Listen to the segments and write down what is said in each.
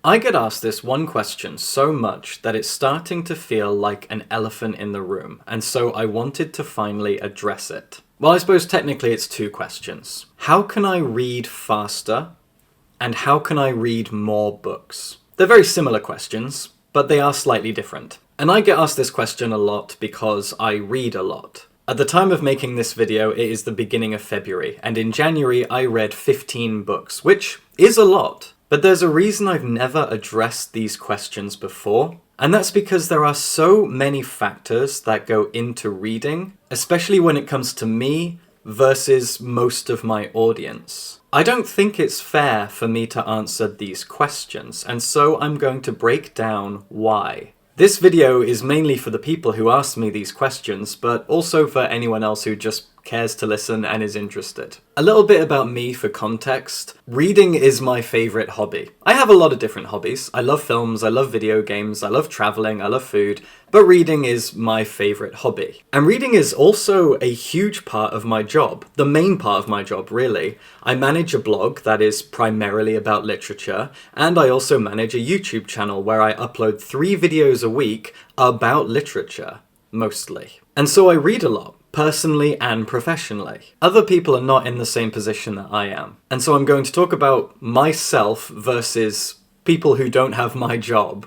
I get asked this one question so much that it's starting to feel like an elephant in the room, and so I wanted to finally address it. Well, I suppose technically it's two questions. How can I read faster? And how can I read more books? They're very similar questions, but they are slightly different. And I get asked this question a lot because I read a lot. At the time of making this video, it is the beginning of February, and in January I read 15 books, which is a lot. But there's a reason I've never addressed these questions before, and that's because there are so many factors that go into reading, especially when it comes to me versus most of my audience. I don't think it's fair for me to answer these questions, and so I'm going to break down why. This video is mainly for the people who ask me these questions, but also for anyone else who just cares to listen and is interested. A little bit about me for context. Reading is my favourite hobby. I have a lot of different hobbies. I love films, I love video games, I love travelling, I love food, but reading is my favourite hobby. And reading is also a huge part of my job. The main part of my job, really. I manage a blog that is primarily about literature, and I also manage a YouTube channel where I upload 3 videos a week about literature, mostly. And so I read a lot, personally and professionally. Other people are not in the same position that I am. And so I'm going to talk about myself versus people who don't have my job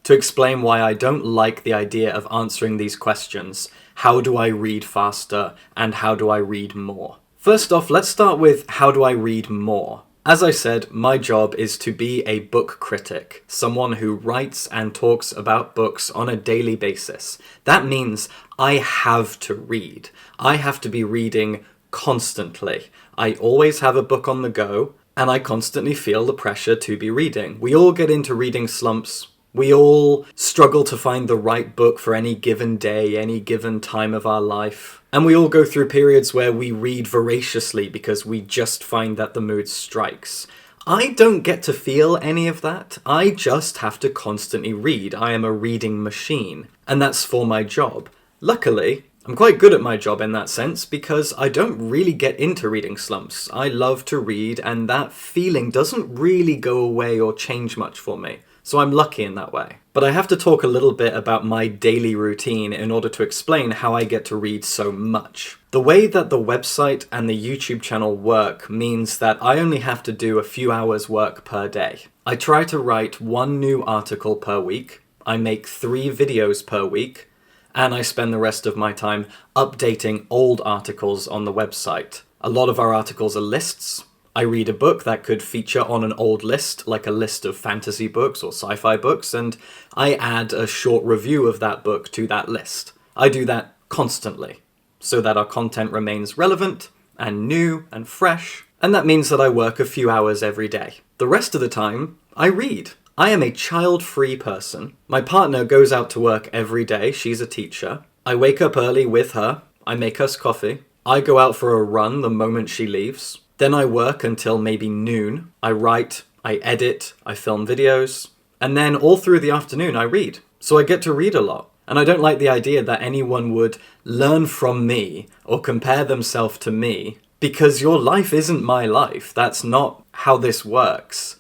to explain why I don't like the idea of answering these questions. How do I read faster and how do I read more? First off, let's start with how do I read more? As I said, my job is to be a book critic, someone who writes and talks about books on a daily basis. That means I have to read. I have to be reading constantly. I always have a book on the go, and I constantly feel the pressure to be reading. We all get into reading slumps. We all struggle to find the right book for any given day, any given time of our life. And we all go through periods where we read voraciously because we just find that the mood strikes. I don't get to feel any of that. I just have to constantly read. I am a reading machine, and that's for my job. Luckily, I'm quite good at my job in that sense because I don't really get into reading slumps. I love to read, and that feeling doesn't really go away or change much for me. So I'm lucky in that way. But I have to talk a little bit about my daily routine in order to explain how I get to read so much. The way that the website and the YouTube channel work means that I only have to do a few hours work per day. I try to write 1 new article per week, I make 3 videos per week, and I spend the rest of my time updating old articles on the website. A lot of our articles are lists. I read a book that could feature on an old list, like a list of fantasy books or sci-fi books, and I add a short review of that book to that list. I do that constantly, so that our content remains relevant and new and fresh, and that means that I work a few hours every day. The rest of the time, I read. I am a child-free person. My partner goes out to work every day. She's a teacher. I wake up early with her. I make us coffee. I go out for a run the moment she leaves. Then I work until maybe noon. I write, I edit, I film videos, and then all through the afternoon I read. So I get to read a lot. And I don't like the idea that anyone would learn from me or compare themselves to me because your life isn't my life. That's not how this works.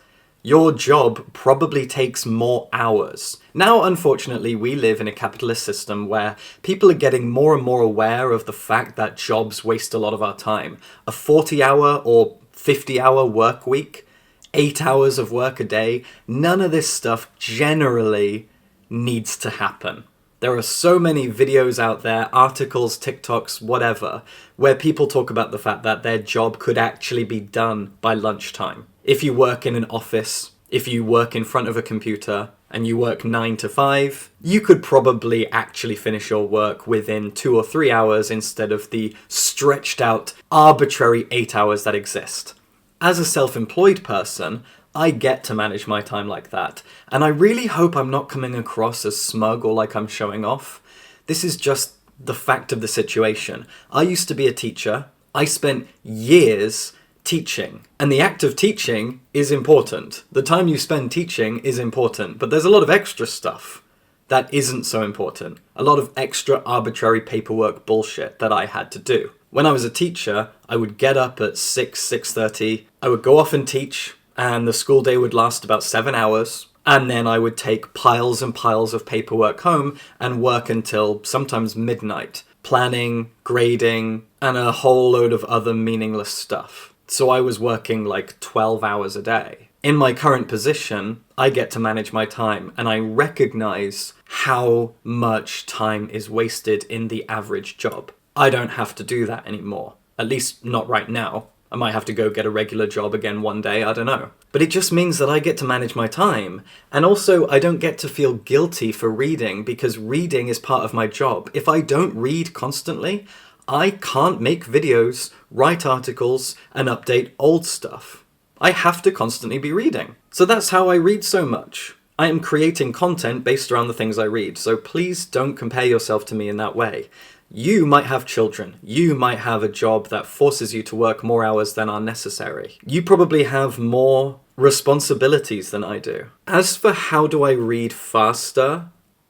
Your job probably takes more hours. Now, unfortunately, we live in a capitalist system where people are getting more and more aware of the fact that jobs waste a lot of our time. A 40-hour or 50-hour work week, 8 hours of work a day, none of this stuff generally needs to happen. There are so many videos out there, articles, TikToks, whatever, where people talk about the fact that their job could actually be done by lunchtime. If you work in an office, if you work in front of a computer, and you work 9 to 5, you could probably actually finish your work within 2 or 3 hours instead of the stretched out, arbitrary 8 hours that exist. As a self-employed person, I get to manage my time like that, and I really hope I'm not coming across as smug or like I'm showing off. This is just the fact of the situation. I used to be a teacher. I spent years teaching. And the act of teaching is important. The time you spend teaching is important, but there's a lot of extra stuff that isn't so important. A lot of extra arbitrary paperwork bullshit that I had to do. When I was a teacher, I would get up at 6:30, I would go off and teach, and the school day would last about 7 hours. And then I would take piles and piles of paperwork home and work until sometimes midnight, planning, grading, and a whole load of other meaningless stuff. So I was working like 12 hours a day. In my current position, I get to manage my time, and I recognize how much time is wasted in the average job. I don't have to do that anymore. At least not right now. I might have to go get a regular job again one day, I don't know. But it just means that I get to manage my time. And also, I don't get to feel guilty for reading, because reading is part of my job. If I don't read constantly, I can't make videos, write articles, and update old stuff. I have to constantly be reading. So that's how I read so much. I am creating content based around the things I read, so please don't compare yourself to me in that way. You might have children. You might have a job that forces you to work more hours than are necessary. You probably have more responsibilities than I do. As for how do I read faster,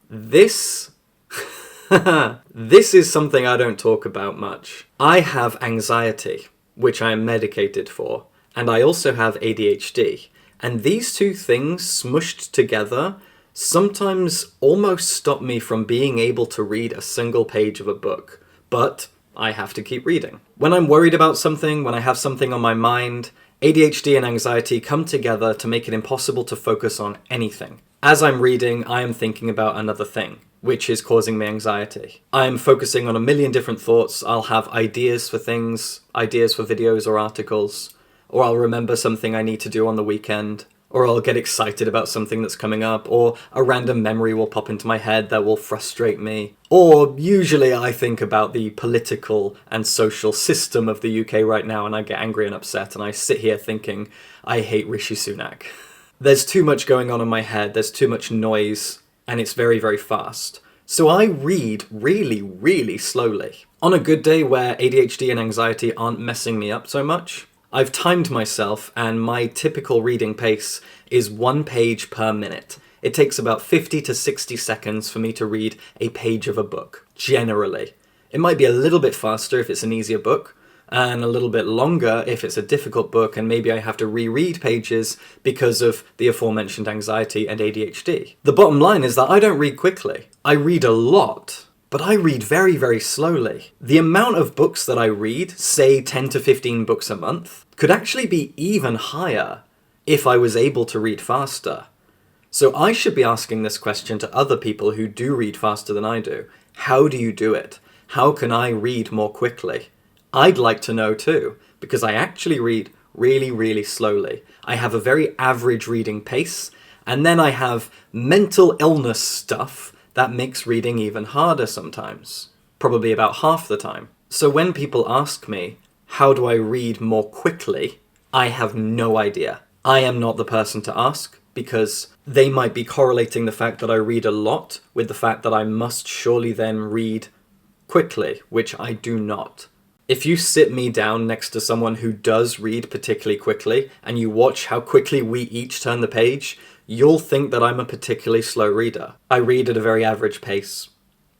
this is something I don't talk about much. I have anxiety, which I am medicated for, and I also have ADHD. And these two things smushed together sometimes almost stop me from being able to read a single page of a book. But I have to keep reading. When I'm worried about something, when I have something on my mind, ADHD and anxiety come together to make it impossible to focus on anything. As I'm reading, I am thinking about another thing, which is causing me anxiety. I'm focusing on a million different thoughts. I'll have ideas for things, ideas for videos or articles, or I'll remember something I need to do on the weekend, or I'll get excited about something that's coming up, or a random memory will pop into my head that will frustrate me. Or usually I think about the political and social system of the UK right now, and I get angry and upset, and I sit here thinking, I hate Rishi Sunak. There's too much going on in my head, there's too much noise, and it's very, very fast. So I read really, really slowly. On a good day where ADHD and anxiety aren't messing me up so much, I've timed myself, and my typical reading pace is 1 page per minute. It takes about 50 to 60 seconds for me to read a page of a book, generally. It might be a little bit faster if it's an easier book, and a little bit longer if it's a difficult book, and maybe I have to reread pages because of the aforementioned anxiety and ADHD. The bottom line is that I don't read quickly. I read a lot. But I read very, very slowly. The amount of books that I read, say 10 to 15 books a month, could actually be even higher if I was able to read faster. So I should be asking this question to other people who do read faster than I do. How do you do it? How can I read more quickly? I'd like to know too, because I actually read really, really slowly. I have a very average reading pace, and then I have mental illness stuff that makes reading even harder sometimes, probably about half the time. So when people ask me, how do I read more quickly, I have no idea. I am not the person to ask, because they might be correlating the fact that I read a lot with the fact that I must surely then read quickly, which I do not. If you sit me down next to someone who does read particularly quickly, and you watch how quickly we each turn the page, you'll think that I'm a particularly slow reader. I read at a very average pace,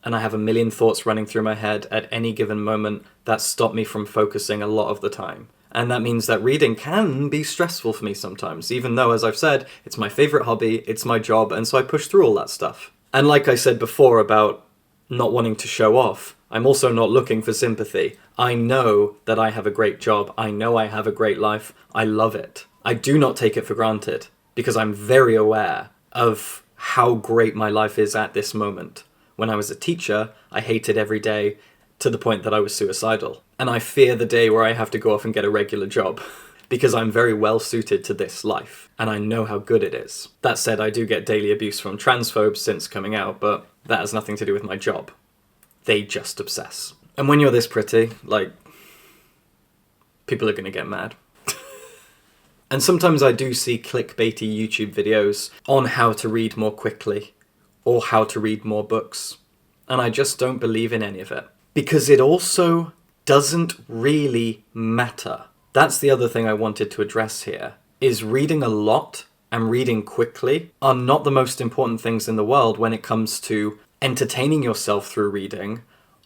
and I have a million thoughts running through my head at any given moment that stop me from focusing a lot of the time. And that means that reading can be stressful for me sometimes, even though, as I've said, it's my favourite hobby, it's my job, and so I push through all that stuff. And like I said before about not wanting to show off, I'm also not looking for sympathy. I know that I have a great job, I know I have a great life, I love it. I do not take it for granted, because I'm very aware of how great my life is at this moment. When I was a teacher, I hated every day to the point that I was suicidal. And I fear the day where I have to go off and get a regular job, because I'm very well suited to this life, and I know how good it is. That said, I do get daily abuse from transphobes since coming out, but that has nothing to do with my job. They just obsess. And when you're this pretty, people are gonna get mad. And sometimes I do see clickbaity YouTube videos on how to read more quickly, or how to read more books. And I just don't believe in any of it. Because it also doesn't really matter. That's the other thing I wanted to address here, is reading a lot and reading quickly are not the most important things in the world when it comes to entertaining yourself through reading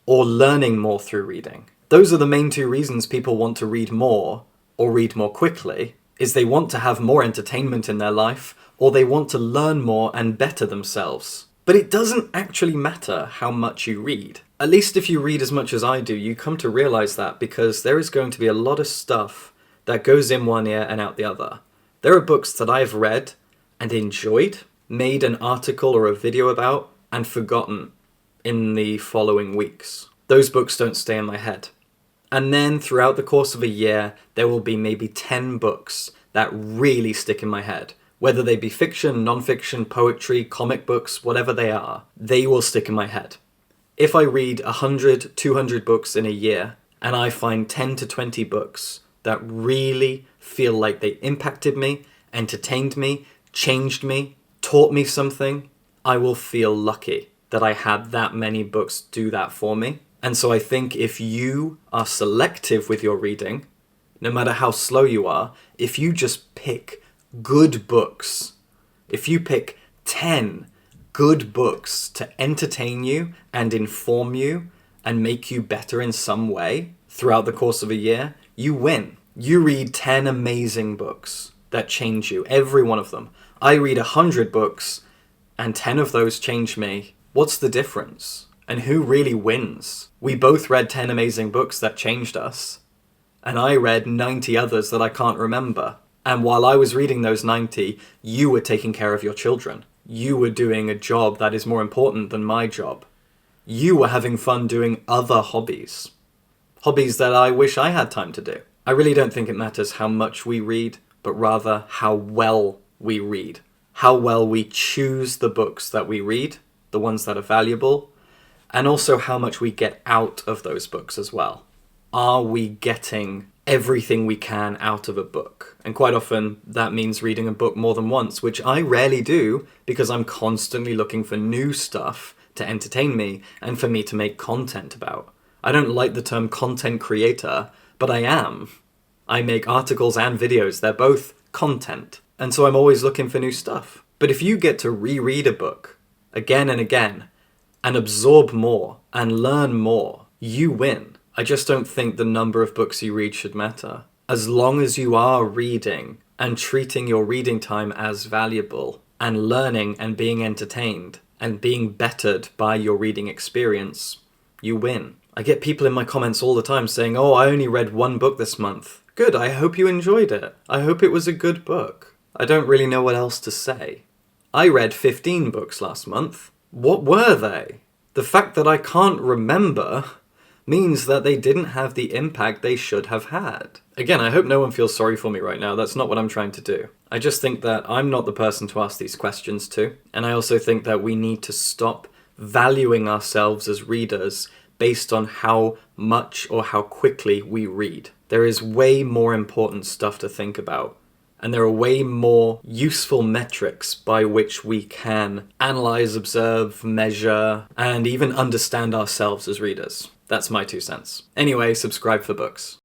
or learning more through reading. Those are the main two reasons people want to read more or read more quickly, is they want to have more entertainment in their life or they want to learn more and better themselves. But it doesn't actually matter how much you read. At least if you read as much as I do, you come to realize that, because there is going to be a lot of stuff that goes in one ear and out the other. There are books that I've read and enjoyed, made an article or a video about, and forgotten in the following weeks. Those books don't stay in my head. And then throughout the course of a year, there will be maybe 10 books that really stick in my head. Whether they be fiction, non-fiction, poetry, comic books, whatever they are, they will stick in my head. If I read 100, 200 books in a year, and I find 10 to 20 books that really feel like they impacted me, entertained me, changed me, taught me something, I will feel lucky that I had that many books do that for me. And so I think if you are selective with your reading, no matter how slow you are, if you just pick good books, if you pick 10 good books to entertain you and inform you and make you better in some way throughout the course of a year, you win. You read 10 amazing books that change you, every one of them. I read 100 books and 10 of those change me. What's the difference? And who really wins? We both read 10 amazing books that changed us, and I read 90 others that I can't remember. And while I was reading those 90, you were taking care of your children. You were doing a job that is more important than my job. You were having fun doing other hobbies. Hobbies that I wish I had time to do. I really don't think it matters how much we read, but rather how well we read. How well we choose the books that we read, the ones that are valuable, and also how much we get out of those books as well. Are we getting everything we can out of a book? And quite often that means reading a book more than once, which I rarely do because I'm constantly looking for new stuff to entertain me and for me to make content about. I don't like the term content creator, but I am. I make articles and videos. They're both content. And so I'm always looking for new stuff. But if you get to reread a book again and again and absorb more and learn more, you win. I just don't think the number of books you read should matter. As long as you are reading and treating your reading time as valuable and learning and being entertained and being bettered by your reading experience, you win. I get people in my comments all the time saying, "Oh, I only read one book this month." Good, I hope you enjoyed it. I hope it was a good book. I don't really know what else to say. I read 15 books last month. What were they? The fact that I can't remember means that they didn't have the impact they should have had. Again, I hope no one feels sorry for me right now. That's not what I'm trying to do. I just think that I'm not the person to ask these questions to. And I also think that we need to stop valuing ourselves as readers based on how much or how quickly we read. There is way more important stuff to think about. And there are way more useful metrics by which we can analyze, observe, measure, and even understand ourselves as readers. That's my 2 cents. Anyway, subscribe for books.